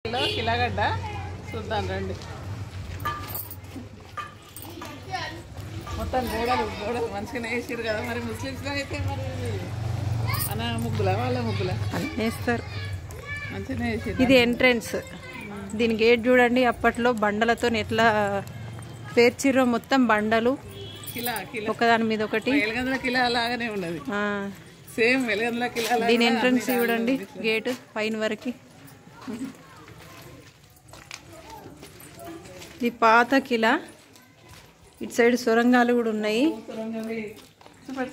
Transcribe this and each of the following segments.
కిలోగడ్డ చూద్దాం రండి. మొత్తం గోడలు మంచిగానే వేసారు కదా. మరి ముస్లిమ్స్లో అయితే మరి మన ముగ్గుల వాళ్ళ ముగ్గుల వేస్తారు. మంచిగానే వేసారు. ఇది ఎంట్రెన్స్. దీని గేట్ చూడండి. అప్పట్లో బండలతో ఎట్లా పేర్చిర్రో, మొత్తం బండలు ఒకదాని మీద ఒకటి. వెలగందుల కిలా లాగానే ఉన్నది, సేమ్ వెలగందుల కిలా. దీని ఎంట్రన్స్ చూడండి, గేటు పైన వరకు. ఇది పాత కిలా. ఇటు సైడ్ సొరంగాలు కూడా ఉన్నాయి.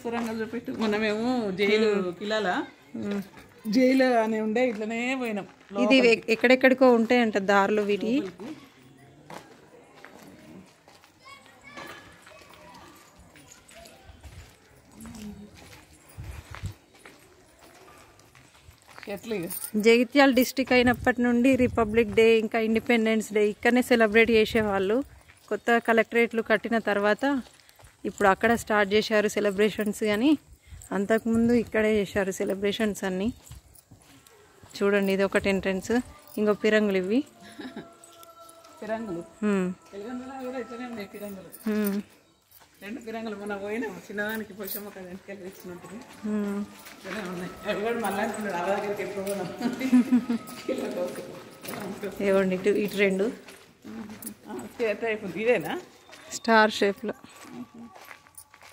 సొరంగాలు చూపెట్టు. మొన్నమేమో జైలు కిలాల జైలు అని ఉండే, ఇట్లనే పోయినాం. ఇది ఎక్కడెక్కడికో ఉంటాయంట దారులు వీటి. జగిత్యాల డిస్టిక్ అయినప్పటి నుండి రిపబ్లిక్ డే ఇంకా ఇండిపెండెన్స్ డే ఇక్కడనే సెలబ్రేట్ చేసేవాళ్ళు. కొత్త కలెక్టరేట్లు కట్టిన తర్వాత ఇప్పుడు అక్కడ స్టార్ట్ చేశారు సెలబ్రేషన్స్. కానీ అంతకుముందు ఇక్కడే చేశారు సెలబ్రేషన్స్ అన్నీ. చూడండి, ఇది ఒకటి ఎంట్రన్స్. ఇంకో పిరంగులు ఇవి. పిరంగులు రెండు పిరంగులు మొన్న పోయినా చిన్నదానికి పోషమ్మ కదా ఇంటికి తెచ్చినట్టు ఉన్నాయి. అవి కూడా మళ్ళీ దగ్గరికి ఎప్పుడు ఇవ్వండి. ఇటు రెండు అయిపోతుంది. ఇదేనా స్టార్ షేప్లో.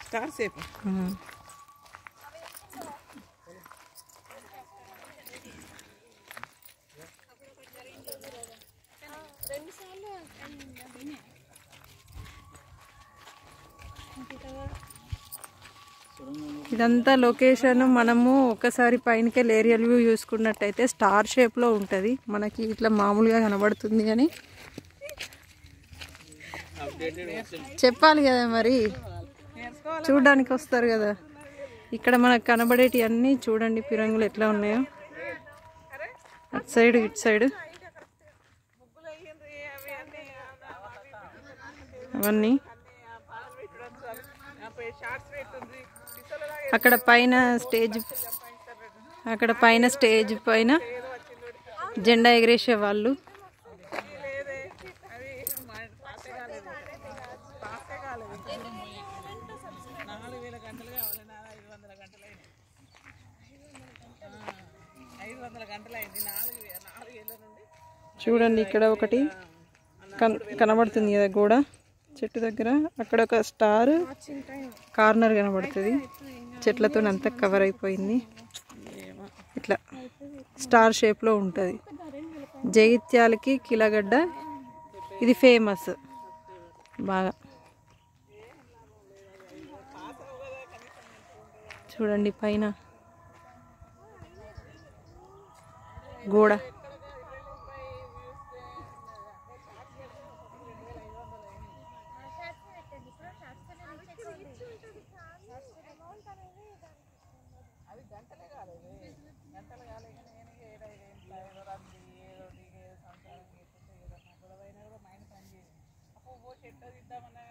Star shape. ఇదంతా లొకేషన్. మనము ఒకసారి పైనకే ఏరియల్ వ్యూ చూసుకున్నట్టయితే స్టార్ షేప్లో ఉంటుంది. మనకి ఇట్లా మామూలుగా కనబడుతుంది కానీ చెప్పాలి కదా, మరి చూడడానికి వస్తారు కదా. ఇక్కడ మనకు కనబడేటి అన్నీ చూడండి, పిరంగులు ఎట్లా ఉన్నాయో. అటు సైడ్ ఇటు సైడ్ అవన్నీ. అక్కడ పైన స్టేజ్ పైన జెండా ఎగరేసే వాళ్ళు. చూడండి, ఇక్కడ ఒకటి కనబడుతుంది కదా గోడ చెట్టు దగ్గర. అక్కడ ఒక స్టార్ కార్నర్ కనబడుతుంది. చెట్లతో అంతా కవర్ అయిపోయింది. ఇట్లా స్టార్ షేప్లో ఉంటుంది. జగిత్యాలకి కిలగడ్డ ఇది ఫేమస్ బాగా. చూడండి పైన గోడ. చెట్టు ఇద్దామన్నా